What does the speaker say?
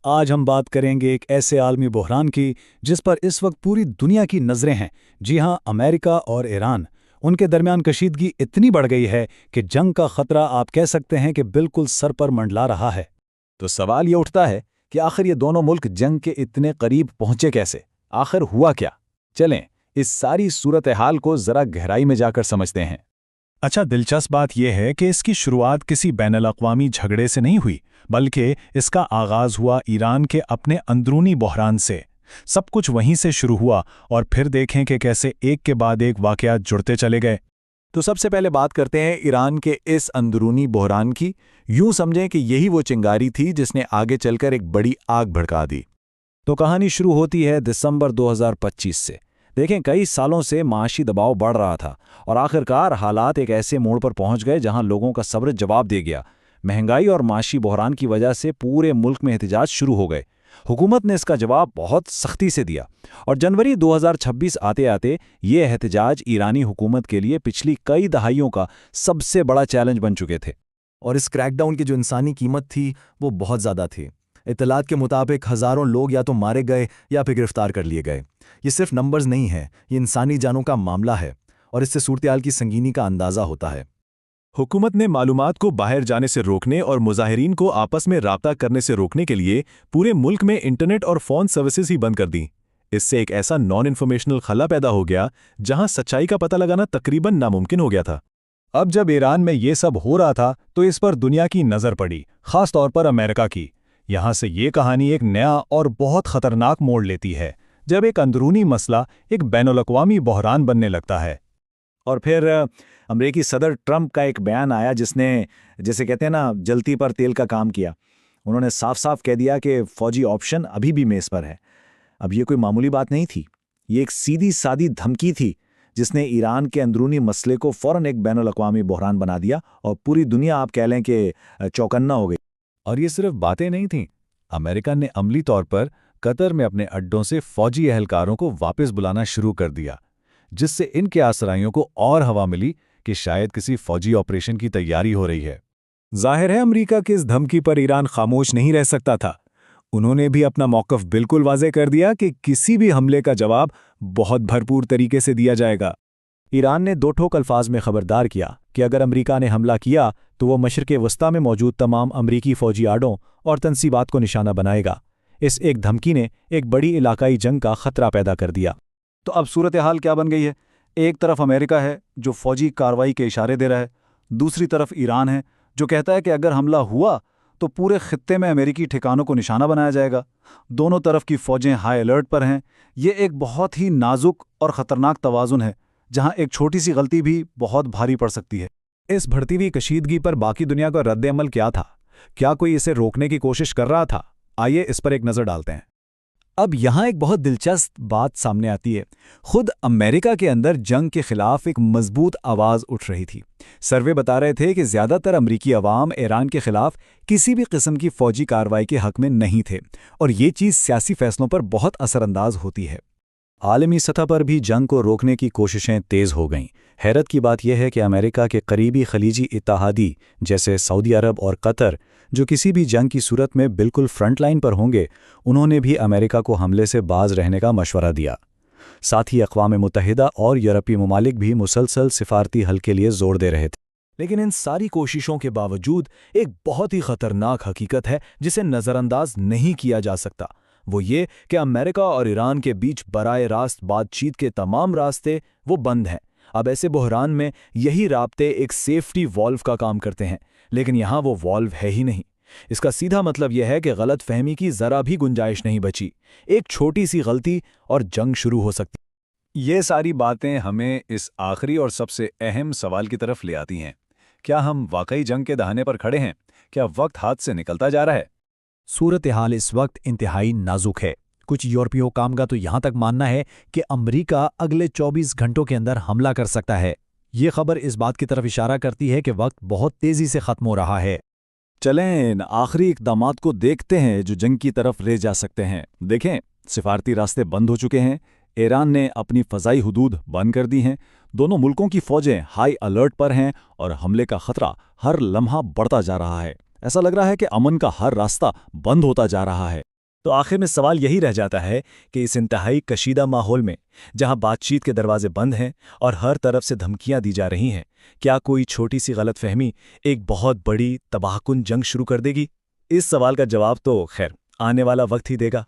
آج ہم بات کریں گے ایک ایسے عالمی بحران کی جس پر اس وقت پوری دنیا کی نظریں ہیں۔ جی ہاں، امریکہ اور ایران، ان کے درمیان کشیدگی اتنی بڑھ گئی ہے کہ جنگ کا خطرہ آپ کہہ سکتے ہیں کہ بالکل سر پر منڈلا رہا ہے۔ تو سوال یہ اٹھتا ہے کہ آخر یہ دونوں ملک جنگ کے اتنے قریب پہنچے کیسے؟ آخر ہوا کیا؟ چلیں اس ساری صورتحال کو ذرا گہرائی میں جا کر سمجھتے ہیں۔ اچھا، دلچسپ بات یہ ہے کہ اس کی شروعات کسی بین الاقوامی جھگڑے سے نہیں ہوئی، بلکہ اس کا آغاز ہوا ایران کے اپنے اندرونی بحران سے۔ سب کچھ وہیں سے شروع ہوا اور پھر دیکھیں کہ کیسے ایک کے بعد ایک واقعات جڑتے چلے گئے۔ تو سب سے پہلے بات کرتے ہیں ایران کے اس اندرونی بحران کی۔ یوں سمجھیں کہ یہی وہ چنگاری تھی جس نے آگے چل کر ایک بڑی آگ بھڑکا دی۔ تو کہانی شروع ہوتی ہے دسمبر 2025 سے۔ دیکھیں، کئی سالوں سے معاشی دباؤ بڑھ رہا تھا اور آخرکار حالات ایک ایسے موڑ پر پہنچ گئے جہاں لوگوں کا صبر جواب دے گیا۔ مہنگائی اور معاشی بحران کی وجہ سے پورے ملک میں احتجاج شروع ہو گئے۔ حکومت نے اس کا جواب بہت سختی سے دیا اور جنوری 2026 آتے آتے یہ احتجاج ایرانی حکومت کے لیے پچھلی کئی دہائیوں کا سب سے بڑا چیلنج بن چکے تھے۔ اور اس کریک ڈاؤن کی جو انسانی قیمت تھی وہ بہت زیادہ تھی۔ اطلاعات کے مطابق ہزاروں لوگ یا تو مارے گئے یا پھر گرفتار کر لیے گئے۔ یہ صرف نمبرز نہیں ہیں، یہ انسانی جانوں کا معاملہ ہے اور اس سے صورتحال کی سنگینی کا اندازہ ہوتا ہے۔ حکومت نے معلومات کو باہر جانے سے روکنے اور مظاہرین کو آپس میں رابطہ کرنے سے روکنے کے لیے پورے ملک میں انٹرنیٹ اور فون سروسز ہی بند کر دیں۔ اس سے ایک ایسا نان انفارمیشنل خلا پیدا ہو گیا جہاں سچائی کا پتہ لگانا تقریباً ناممکن ہو گیا تھا۔ اب جب ایران میں یہ سب ہو رہا تھا تو اس پر دنیا کی نظر پڑی، خاص طور پر امریکہ کی۔ یہاں سے یہ کہانی ایک نیا اور بہت خطرناک موڑ لیتی ہے جب ایک اندرونی مسئلہ ایک بین الاقوامی بحران بننے لگتا ہے۔ اور پھر امریکی صدر ٹرمپ کا ایک بیان آیا جس نے، جیسے کہتے ہیں نا، جلتی پر تیل کا کام کیا۔ انہوں نے صاف صاف کہہ دیا کہ فوجی آپشن ابھی بھی میز پر ہے۔ اب یہ کوئی معمولی بات نہیں تھی، یہ ایک سیدھی سادی دھمکی تھی جس نے ایران کے اندرونی مسئلے کو فوراً ایک بین الاقوامی بحران بنا دیا اور پوری دنیا آپ کہہ لیں کہ چوکنا ہو گئی۔ اور یہ صرف باتیں نہیں تھیں، امریکہ نے عملی طور پر قطر میں اپنے اڈوں سے فوجی اہلکاروں کو واپس بلانا شروع کر دیا، جس سے ان کے آسرائیوں کو اور ہوا ملی کہ شاید کسی فوجی آپریشن کی تیاری ہو رہی ہے۔ ظاہر ہے امریکہ کی اس دھمکی پر ایران خاموش نہیں رہ سکتا تھا۔ انہوں نے بھی اپنا موقف بالکل واضح کر دیا کہ کسی بھی حملے کا جواب بہت بھرپور طریقے سے دیا جائے گا۔ ایران نے دو ٹوک الفاظ میں خبردار کیا کہ اگر امریکہ نے حملہ کیا تو وہ مشرق وسطیٰ میں موجود تمام امریکی فوجی اڈوں اور تنصیبات کو نشانہ بنائے گا۔ اس ایک دھمکی نے ایک بڑی علاقائی جنگ کا خطرہ پیدا کر دیا۔ تو اب صورتحال کیا بن گئی ہے؟ ایک طرف امریکہ ہے جو فوجی کارروائی کے اشارے دے رہا ہے، دوسری طرف ایران ہے جو کہتا ہے کہ اگر حملہ ہوا تو پورے خطے میں امریکی ٹھکانوں کو نشانہ بنایا جائے گا۔ دونوں طرف کی فوجیں ہائی الرٹ پر ہیں۔ یہ ایک بہت ہی نازک اور خطرناک توازن ہے جہاں ایک چھوٹی سی غلطی بھی بہت بھاری پڑ سکتی ہے۔ اس بڑھتی ہوئی کشیدگی پر باقی دنیا کا رد عمل کیا تھا؟ کیا کوئی اسے روکنے کی کوشش کر رہا تھا؟ آئیے اس پر ایک نظر ڈالتے ہیں۔ اب یہاں ایک بہت دلچسپ بات سامنے آتی ہے۔ خود امریکہ کے اندر جنگ کے خلاف ایک مضبوط آواز اٹھ رہی تھی۔ سروے بتا رہے تھے کہ زیادہ تر امریکی عوام ایران کے خلاف کسی بھی قسم کی فوجی کارروائی کے حق میں نہیں تھے، اور یہ چیز سیاسی فیصلوں پر بہت اثر انداز ہوتی ہے۔ عالمی سطح پر بھی جنگ کو روکنے کی کوششیں تیز ہو گئیں۔ حیرت کی بات یہ ہے کہ امریکہ کے قریبی خلیجی اتحادی جیسے سعودی عرب اور قطر، جو کسی بھی جنگ کی صورت میں بالکل فرنٹ لائن پر ہوں گے، انہوں نے بھی امریکہ کو حملے سے باز رہنے کا مشورہ دیا۔ ساتھ ہی اقوام متحدہ اور یورپی ممالک بھی مسلسل سفارتی حل کے لیے زور دے رہے تھے۔ لیکن ان ساری کوششوں کے باوجود ایک بہت ہی خطرناک حقیقت ہے جسے نظر انداز نہیں کیا جا سکتا۔ وہ یہ کہ امریکہ اور ایران کے بیچ براہ راست بات چیت کے تمام راستے وہ بند ہیں۔ اب ایسے بحران میں یہی رابطے ایک سیفٹی والو کا کام کرتے ہیں، لیکن یہاں وہ والو ہے ہی نہیں۔ اس کا سیدھا مطلب یہ ہے کہ غلط فہمی کی ذرا بھی گنجائش نہیں بچی۔ ایک چھوٹی سی غلطی اور جنگ شروع ہو سکتی۔ یہ ساری باتیں ہمیں اس آخری اور سب سے اہم سوال کی طرف لے آتی ہیں۔ کیا ہم واقعی جنگ کے دہانے پر کھڑے ہیں؟ کیا وقت ہاتھ سے نکلتا جا رہا ہے؟ صورتحال اس وقت انتہائی نازک ہے۔ کچھ یورپی حکام کا تو یہاں تک ماننا ہے کہ امریکہ اگلے 24 گھنٹوں کے اندر حملہ کر سکتا ہے۔ یہ خبر اس بات کی طرف اشارہ کرتی ہے کہ وقت بہت تیزی سے ختم ہو رہا ہے۔ چلیں آخری اقدامات کو دیکھتے ہیں جو جنگ کی طرف لے جا سکتے ہیں۔ دیکھیں، سفارتی راستے بند ہو چکے ہیں، ایران نے اپنی فضائی حدود بند کر دی ہیں، دونوں ملکوں کی فوجیں ہائی الرٹ پر ہیں اور حملے کا خطرہ ہر لمحہ بڑھتا جا رہا ہے۔ ایسا لگ رہا ہے کہ امن کا ہر راستہ بند ہوتا جا رہا ہے۔ تو آخر میں سوال یہی رہ جاتا ہے کہ اس انتہائی کشیدہ ماحول میں، جہاں بات چیت کے دروازے بند ہیں اور ہر طرف سے دھمکیاں دی جا رہی ہیں، کیا کوئی چھوٹی سی غلط فہمی ایک بہت بڑی تباہ کن جنگ شروع کر دے گی؟ اس سوال کا جواب تو خیر آنے والا وقت ہی دے گا۔